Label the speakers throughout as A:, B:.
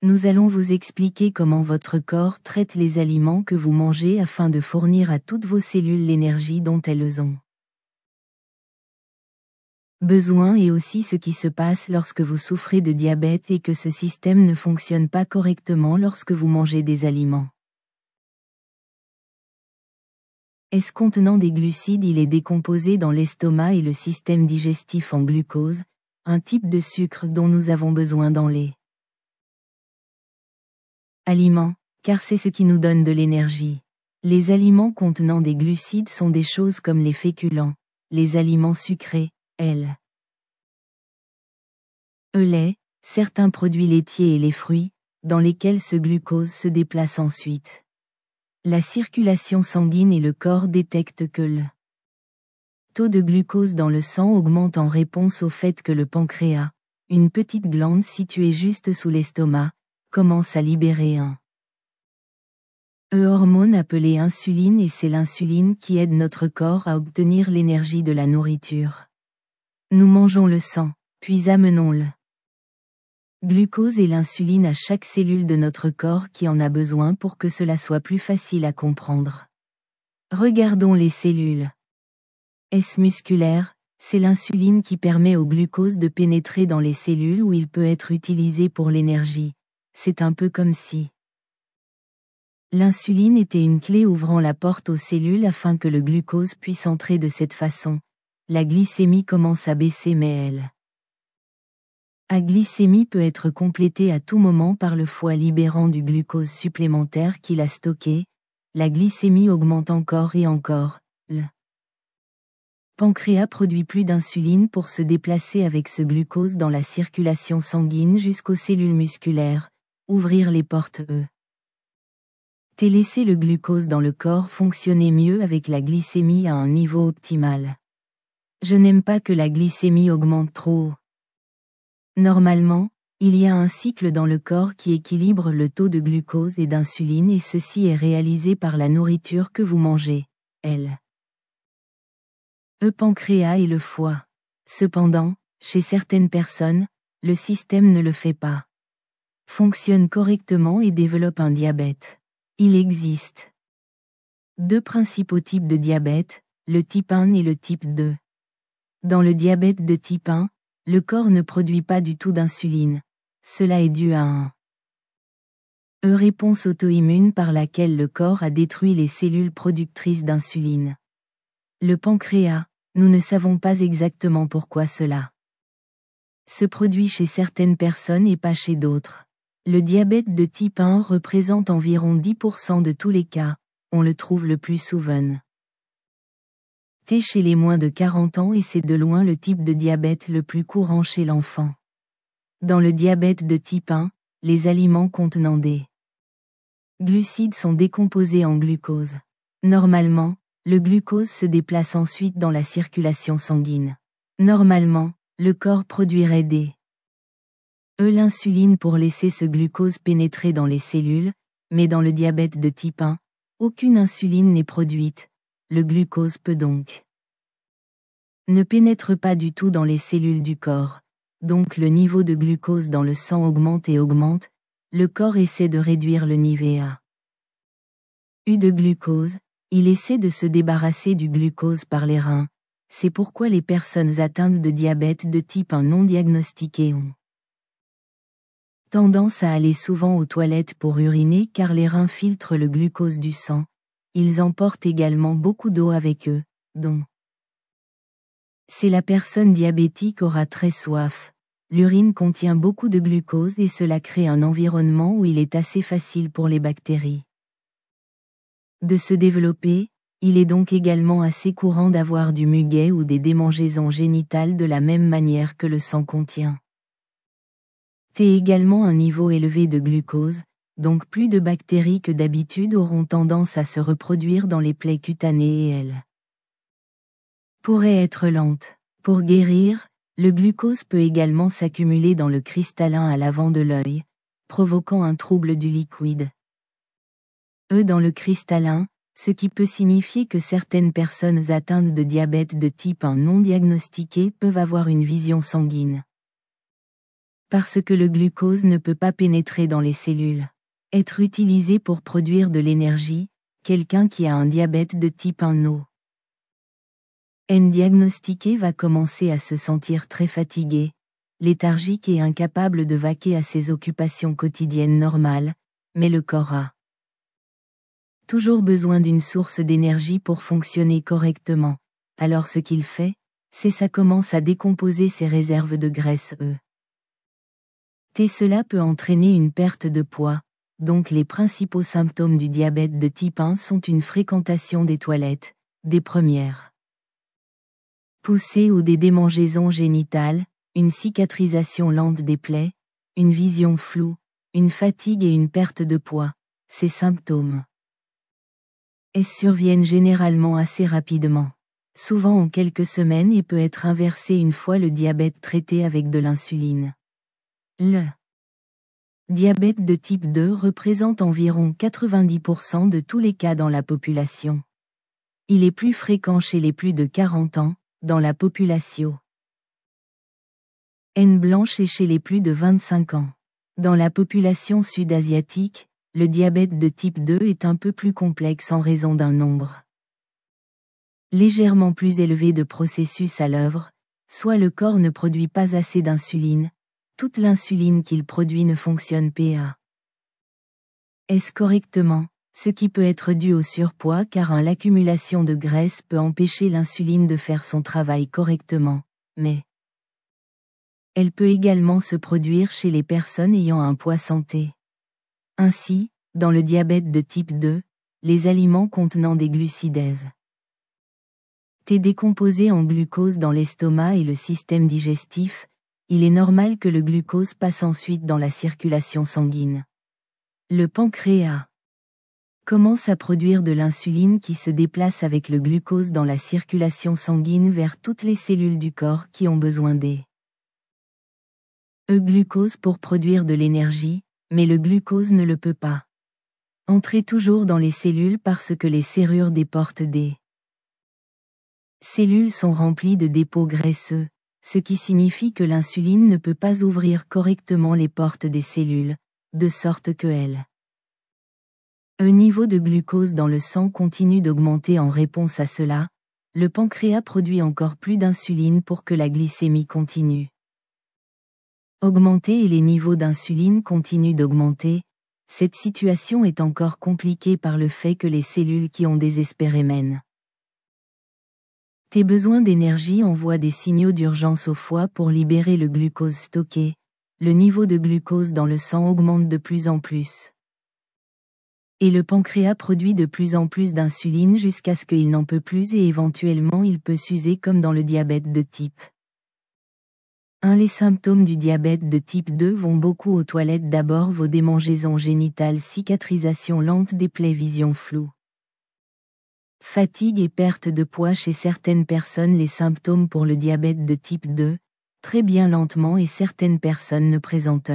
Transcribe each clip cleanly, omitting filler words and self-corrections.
A: Nous allons vous expliquer comment votre corps traite les aliments que vous mangez afin de fournir à toutes vos cellules l'énergie dont elles ont besoin et aussi ce qui se passe lorsque vous souffrez de diabète et que ce système ne fonctionne pas correctement lorsque vous mangez des aliments. Contenant des glucides, il est décomposé dans l'estomac et le système digestif en glucose, un type de sucre dont nous avons besoin dans les aliments, car c'est ce qui nous donne de l'énergie. Les aliments contenant des glucides sont des choses comme les féculents, les aliments sucrés, le lait, certains produits laitiers et les fruits, dans lesquels ce glucose se déplace ensuite. La circulation sanguine et le corps détectent que le taux de glucose dans le sang augmente en réponse au fait que le pancréas, une petite glande située juste sous l'estomac, commence à libérer un hormone appelée insuline et c'est l'insuline qui aide notre corps à obtenir l'énergie de la nourriture. Nous mangeons le sang, puis amenons le glucose et l'insuline à chaque cellule de notre corps qui en a besoin pour que cela soit plus facile à comprendre. Regardons les cellules musculaires, c'est l'insuline qui permet au glucose de pénétrer dans les cellules où il peut être utilisé pour l'énergie. C'est un peu comme si l'insuline était une clé ouvrant la porte aux cellules afin que le glucose puisse entrer de cette façon. La glycémie commence à baisser mais la glycémie peut être complétée à tout moment par le foie libérant du glucose supplémentaire qu'il a stocké. La glycémie augmente encore et encore. Le pancréas produit plus d'insuline pour se déplacer avec ce glucose dans la circulation sanguine jusqu'aux cellules musculaires, ouvrir les portes laisser le glucose dans le corps fonctionner mieux avec la glycémie à un niveau optimal. Je n'aime pas que la glycémie augmente trop. Normalement, il y a un cycle dans le corps qui équilibre le taux de glucose et d'insuline et ceci est réalisé par la nourriture que vous mangez, le pancréas et le foie. Cependant, chez certaines personnes, le système ne le fait pas. Fonctionne correctement et développe un diabète. Il existe deux principaux types de diabète, le type 1 et le type 2. Dans le diabète de type 1, le corps ne produit pas du tout d'insuline. Cela est dû à une réponse auto-immune par laquelle le corps a détruit les cellules productrices d'insuline. Le pancréas, nous ne savons pas exactement pourquoi cela se produit chez certaines personnes et pas chez d'autres. Le diabète de type 1 représente environ 10% de tous les cas, on le trouve le plus souvent chez les moins de 40 ans et c'est de loin le type de diabète le plus courant chez l'enfant. Dans le diabète de type 1, les aliments contenant des glucides sont décomposés en glucose. Normalement, le glucose se déplace ensuite dans la circulation sanguine. Normalement, le corps produirait l'insuline pour laisser ce glucose pénétrer dans les cellules, mais dans le diabète de type 1, aucune insuline n'est produite, le glucose peut donc ne pénètre pas du tout dans les cellules du corps, donc le niveau de glucose dans le sang augmente et augmente, le corps essaie de réduire le niveau de glucose, il essaie de se débarrasser du glucose par les reins, c'est pourquoi les personnes atteintes de diabète de type 1 non diagnostiquées ont tendance à aller souvent aux toilettes pour uriner car les reins filtrent le glucose du sang. Ils emportent également beaucoup d'eau avec eux, dont si la personne diabétique aura très soif, l'urine contient beaucoup de glucose et cela crée un environnement où il est assez facile pour les bactéries de se développer. Il est donc également assez courant d'avoir du muguet ou des démangeaisons génitales de la même manière que le sang contient également un niveau élevé de glucose, donc plus de bactéries que d'habitude auront tendance à se reproduire dans les plaies cutanées et elles pourraient être lentes. Pour guérir, le glucose peut également s'accumuler dans le cristallin à l'avant de l'œil, provoquant un trouble du liquide dans le cristallin, ce qui peut signifier que certaines personnes atteintes de diabète de type 1 non diagnostiqué peuvent avoir une vision sanguine Parce que le glucose ne peut pas pénétrer dans les cellules. Être utilisé pour produire de l'énergie, quelqu'un qui a un diabète de type 1 diagnostiqué va commencer à se sentir très fatigué, léthargique et incapable de vaquer à ses occupations quotidiennes normales, mais le corps a toujours besoin d'une source d'énergie pour fonctionner correctement. Alors ce qu'il fait, c'est ça commence à décomposer ses réserves de graisse Cela peut entraîner une perte de poids, donc les principaux symptômes du diabète de type 1 sont une fréquentation des toilettes, des premières poussées ou des démangeaisons génitales, une cicatrisation lente des plaies, une vision floue, une fatigue et une perte de poids. Ces symptômes surviennent généralement assez rapidement, souvent en quelques semaines et peut être inversé une fois le diabète traité avec de l'insuline. Le diabète de type 2 représente environ 90% de tous les cas dans la population. Il est plus fréquent chez les plus de 40 ans, dans la population blanche et chez les plus de 25 ans. Dans la population sud-asiatique, le diabète de type 2 est un peu plus complexe en raison d'un nombre légèrement plus élevé de processus à l'œuvre, soit le corps ne produit pas assez d'insuline, toute l'insuline qu'il produit ne fonctionne pas correctement, ce qui peut être dû au surpoids car l'accumulation de graisse peut empêcher l'insuline de faire son travail correctement, mais elle peut également se produire chez les personnes ayant un poids santé. Ainsi, dans le diabète de type 2, les aliments contenant des glucides décomposés en glucose dans l'estomac et le système digestif, il est normal que le glucose passe ensuite dans la circulation sanguine. Le pancréas commence à produire de l'insuline qui se déplace avec le glucose dans la circulation sanguine vers toutes les cellules du corps qui ont besoin des glucose pour produire de l'énergie, mais le glucose ne le peut pas entrer toujours dans les cellules parce que les serrures des portes des cellules sont remplies de dépôts graisseux, ce qui signifie que l'insuline ne peut pas ouvrir correctement les portes des cellules, de sorte que un niveau de glucose dans le sang continue d'augmenter en réponse à cela, le pancréas produit encore plus d'insuline pour que la glycémie continue augmenter et les niveaux d'insuline continuent d'augmenter. Cette situation est encore compliquée par le fait que les cellules qui ont désespéré mènent tes besoins d'énergie envoient des signaux d'urgence au foie pour libérer le glucose stocké. Le niveau de glucose dans le sang augmente de plus en plus. Et le pancréas produit de plus en plus d'insuline jusqu'à ce qu'il n'en peut plus et éventuellement il peut s'user comme dans le diabète de type 1. Les symptômes du diabète de type 2 vont beaucoup aux toilettes d'abord vos démangeaisons génitales, cicatrisation lente des plaies, vision floue. Fatigue et perte de poids chez certaines personnes. Les symptômes pour le diabète de type 2, très bien lentement et certaines personnes ne présentent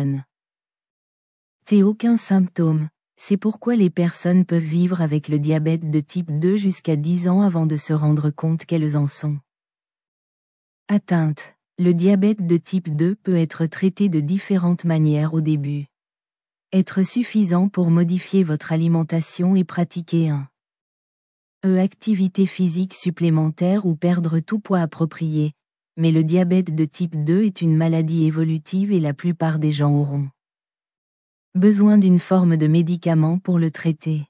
A: aucun symptôme. C'est pourquoi les personnes peuvent vivre avec le diabète de type 2 jusqu'à 10 ans avant de se rendre compte qu'elles en sont atteintes. Le diabète de type 2 peut être traité de différentes manières au début. Être suffisant pour modifier votre alimentation et pratiquer activité physique supplémentaire ou perdre tout poids approprié, mais le diabète de type 2 est une maladie évolutive et la plupart des gens auront besoin d'une forme de médicament pour le traiter.